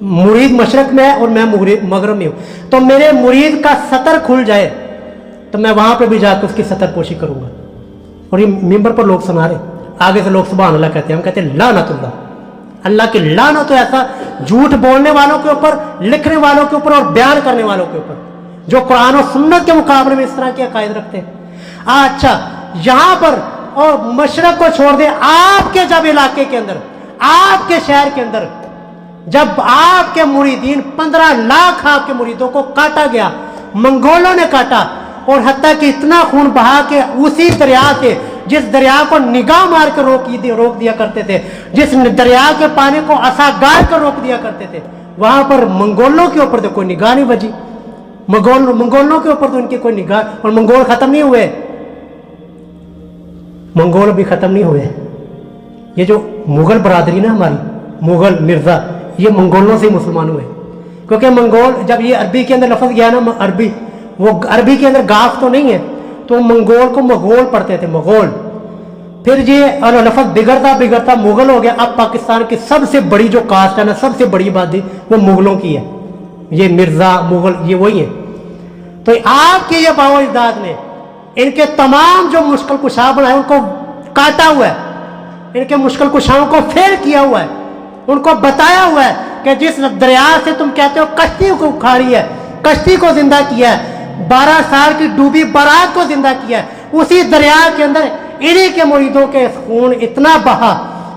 मुरीद मशरक में है और मैं मगरब में हूँ, तो मेरे मुरीद का सतर खुल जाए तो मैं वहां पर भी जाकर उसकी सतर पोशी करूंगा। और ये मिंबर पर लोग सुना रहे, आगे से लोग सुभान अल्लाह कहते हैं, हम कहते हैं लानतुल्लाह, अल्लाह की लानत हो ऐसा झूठ बोलने वालों के ऊपर, लिखने वालों के ऊपर और बयान करने वालों के ऊपर, जो कुरान और सुन्नत के मुकाबले में इस तरह के अकायद रखते हैं। अच्छा, यहां पर और मशरक को छोड़ दे, आपके जब इलाके के अंदर, आपके शहर के अंदर जब आपके मुरीदीन 15 लाख आपके मुरीदों को काटा गया, मंगोलों ने काटा, और हत्ता कि इतना खून बहा के उसी दरिया से, जिस दरिया को निगाह मार कर रोक दिया करते थे, जिस दरिया के पानी को असा गाड़ कर रोक दिया करते थे, वहां पर मंगोलों के ऊपर तो कोई निगाह नहीं बजी। मंगोलों के ऊपर तो उनकी कोई निगाह, और मंगोल खत्म नहीं हुए, मंगोल भी खत्म नहीं हुए। ये जो मुगल बरादरी ना हमारी, मुगल मिर्जा, ये मंगोलों से मुसलमान हुए, क्योंकि मंगोल जब ये अरबी के अंदर लफ्ज गया ना, अरबी, वो अरबी के अंदर गाफ तो नहीं है, तो मंगोल को मगोल पढ़ते थे, मगोल। फिर ये और लफ्ज बिगड़ता बिगड़ता मुगल हो गया। अब पाकिस्तान की सबसे बड़ी जो कास्ट है ना, सबसे बड़ी आबादी वो मुगलों की है, ये मिर्जा मुगल ये वही है। तो आपके ये बाबा इजदाद ने इनके तमाम जो मुश्किल कुशा बनाए उनको काटा हुआ है, इनके मुश्किल कुशाओं को फेल किया हुआ है, उनको बताया हुआ है कि जिस दरिया से तुम कहते हो कश्ती को उखाड़ी है, कश्ती को जिंदा किया है, 12 साल की डूबी बारात को जिंदा किया है, उसी दरिया के अंदर इन्हीं के मुरीदों के खून इतना बहा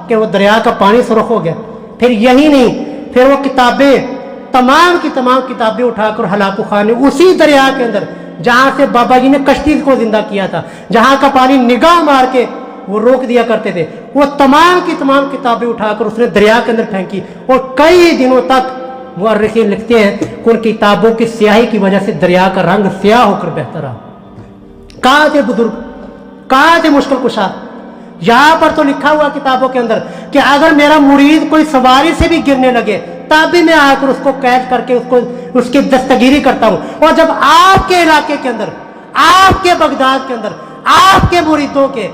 कि वो दरिया का पानी सुरख हो गया। फिर यही नहीं, फिर वो किताबें, तमाम की तमाम किताबें उठाकर हलाकू खान ने उसी दरिया के अंदर, जहां से बाबा जी ने कश्ती को जिंदा किया था, जहां का पानी निगाह मार के वो रोक दिया करते थे, वो तमाम की तमाम किताबें उठाकर उसने दरिया के अंदर फेंकी। और कई दिनों तक मुअर्रिखीन लिखते हैं कि उन किताबों की स्याही की वजह से दरिया का रंग स्याह होकर बहता रहा। कहां थे बुजुर्ग, कहां थे मुश्किल कुशा? यहां पर तो लिखा हुआ किताबों के अंदर कि अगर मेरा मुरीद कोई सवारी से भी गिरने लगे तब भी मैं आकर उसको कैद करके उसको उसकी दस्तगीरी करता हूं। और जब आपके इलाके के अंदर, आपके बगदाद के अंदर, आपके मुरीदों के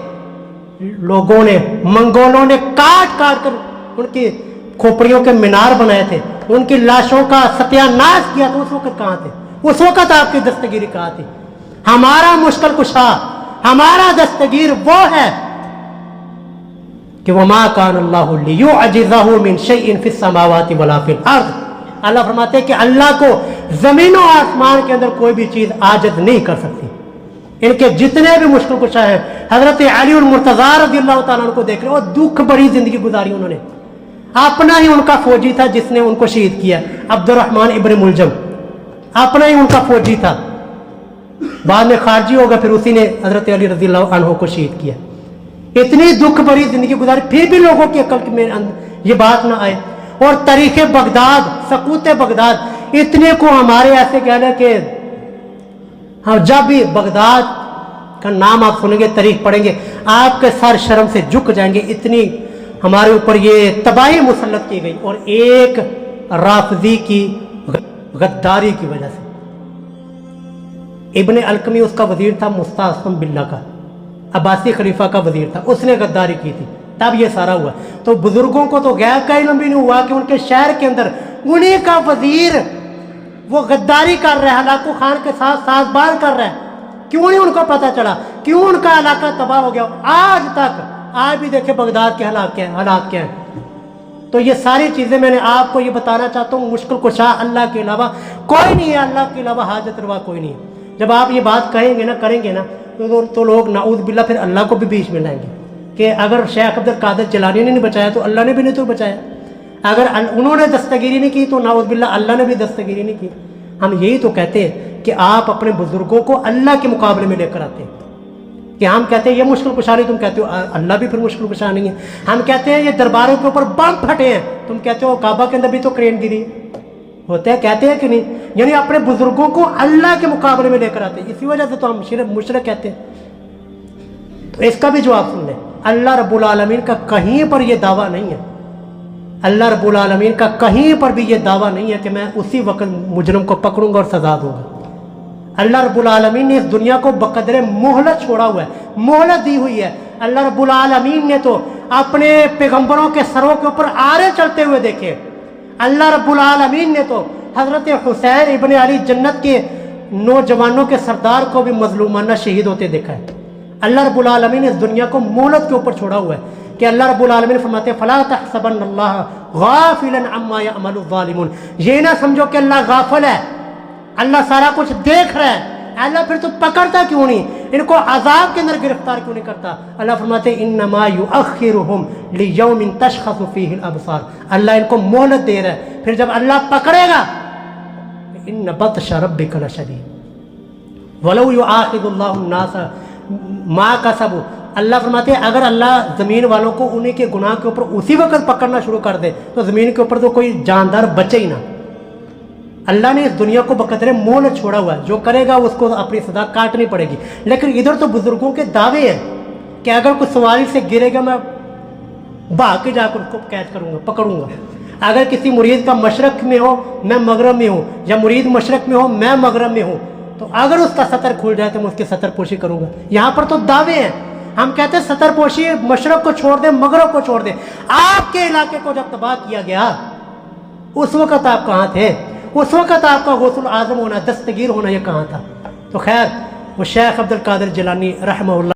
लोगों ने, मंगोलों ने काट काट कर उनकी खोपड़ियों के मीनार बनाए थे, उनकी लाशों का सत्यानाश किया, तो उस वक्त कहां थे? उस वक्त आपकी दस्तगीरी कहां थी? हमारा मुश्किल कुशा, हमारा दस्तगीर वो है कि वमा कान अल्लाहु लियुअजिज़हु मिन शैइन फिस समावाति वला फिल अर्द। अल्लाह फरमाते हैं कि अल्लाह को जमीन और आसमान के अंदर कोई भी चीज आजिज नहीं कर सकती। इनके जितने भी मुश्किल कुशा है, हजरत अली मुर्तज़ा रज़ियल्लाहु ताला अन्हु को देख रहे हो, दुख बड़ी जिंदगी गुजारी उन्होंने। अपना ही उनका फौजी था जिसने उनको शहीद किया, अब्दुर्रहमान इब्न मुलजम, अपना ही उनका फौजी था, बाद में खारजी होगा, फिर उसी ने हजरत अली रज़ियल्लाहु अन्हु को शहीद किया। इतनी दुख भरी जिंदगी गुजारी, फिर भी लोगों की अकल में ये बात ना आए। और तारीखे बगदाद, सकूते बगदाद, इतने को हमारे ऐसे कहना कि हम जब भी बगदाद का नाम आप सुनेंगे, तारीख पढ़ेंगे, आपके सर शर्म से झुक जाएंगे। इतनी हमारे ऊपर ये तबाही मुसल्लत की गई, और एक राफजी की गद्दारी की वजह से। इब्ने अलकमी उसका वजीर था, मुस्तासम बिल्ला का, अब्बासी खलीफा का वजीर था, उसने गद्दारी की थी, तब ये सारा हुआ। तो बुजुर्गों को तो गैर का इल्म भी नहीं हुआ कि उनके शहर के अंदर उन्हीं का वजीर वो गद्दारी कर रहा है, हलाकू खान के साथ साजबाज कर रहा है। क्यों नहीं उनको पता चला? क्यों उनका इलाका तबाह हो गया? आज तक, आज भी देखे बगदाद के हालात क्या हैं। तो ये सारी चीजें मैंने आपको ये बताना चाहता हूँ। मुश्किल कुशा अल्लाह के अलावा कोई नहीं है, अल्लाह के अलावा हाजत रवा कोई नहीं है। जब आप ये बात कहेंगे ना, करेंगे ना, तो लोग नाउज़ बिल्ला फिर अल्लाह को भी बीच में लाएंगे कि अगर शेख अब्दुल कादिर जिलानी ने नहीं बचाया तो अल्लाह ने भी नहीं तो बचाया। अगर उन्होंने दस्तगीरी नहीं की तो नाउज़ बिल्ला अल्लाह ने भी दस्तगीरी नहीं की। हम यही तो कहते हैं कि आप अपने बुजुर्गों को अल्लाह के मुकाबले में लेकर आते हैं। कि हम कहते हैं ये मुश्किल कुशा नहीं, तुम कहते हो अल्लाह भी फिर मुश्किल कुशा नहीं है। हम कहते हैं ये दरबारों के ऊपर बम फटे हैं, तुम कहते हो काबा के अंदर भी तो क्रेन गिरी होते हैं, कहते हैं कि नहीं? यानी अपने बुजुर्गों को अल्लाह के मुकाबले में लेकर आते हैं। इसी वजह से तो हम मुशरिक कहते हैं। तो इसका भी जवाब सुन ले, अल्लाह रब्बुल आलमीन का कहीं पर यह दावा नहीं है, अल्लाह रब्बुल आलमीन का कहीं पर भी यह दावा नहीं है कि मैं उसी वक्त मुजरिम को पकड़ूंगा और सजा दूंगा। अल्लाह रब्बुल आलमीन ने इस दुनिया को बकदरे मोहलत छोड़ा हुआ है, मोहलत दी हुई है। अल्लाह रब्बुल आलमीन ने तो अपने पैगंबरों के सरों के ऊपर आरे चलते हुए देखे, اللہ رب العالمین نے تو حضرت حسین ابن علی جنت کے نوجوانوں کے سردار کو بھی مظلومانہ شہید ہوتے دیکھا ہے. اللہ رب العالمین نے اس دنیا کو مہلت کے اوپر چھوڑا ہوا ہے کہ اللہ رب العالمین فرماتے ہیں فلا تحسبن اللہ غافلا عما يعمل الظالمون. یہ نہ سمجھو کہ اللہ غافل ہے, اللہ سارا کچھ دیکھ رہا ہے. اللہ پھر تو پکڑتا کیوں نہیں, ان کو عذاب کے اندر گرفتار کیوں نہیں کرتا؟ اللہ فرماتے ہیں انما یؤخرهم لیوم تشخص فیہ الابصار. اللہ ان کو مہلت دے رہا ہے, پھر جب اللہ پکڑے گا ان بطش ربک لشدید ولو یؤاخذ اللہ الناس ما کسبوا. اللہ فرماتے ہیں اگر اللہ زمین والوں کو انہیں کے گناہ کے اوپر اسی وقت پکڑنا شروع کر دے تو زمین کے اوپر تو کوئی جاندار بچے ہی نہ. اللہ نے اس دنیا کو بقدر مہلت چھوڑا ہوا ہے, جو کرے گا اس کو اپنی سزا کاٹنی پڑے گی. لیکن ادھر تو بزرگوں کے دعوے ہیں کہ اگر کوئی سواری سے گرے گا میں بھاگ کے جا کر اس کو قید کروں گا, پکڑوں گا. اگر کسی مرید کا مشرق میں ہو میں مغرب میں ہوں, یا مرید مشرق میں ہو میں مغرب میں ہوں, تو اگر اس کا سطر کھل جائے تو میں اس کی سطر پوشی کروں گا. یہاں پر تو دعوے ہیں, ہم کہتے ہیں سطر پوشی مشرق کو چھوڑ دیں مغرب کو چھوڑ دیں. آپ کے علاقے کو جب تباہ کیا گیا اس وقت آپ کہاں تھے؟ اس وقت آپ کا غوث الاعظم ہونا, دستگیر ہونا یہ کہاں تھا؟ تو خیر وہ شیخ عبد القادر جیلانی رحمہ اللہ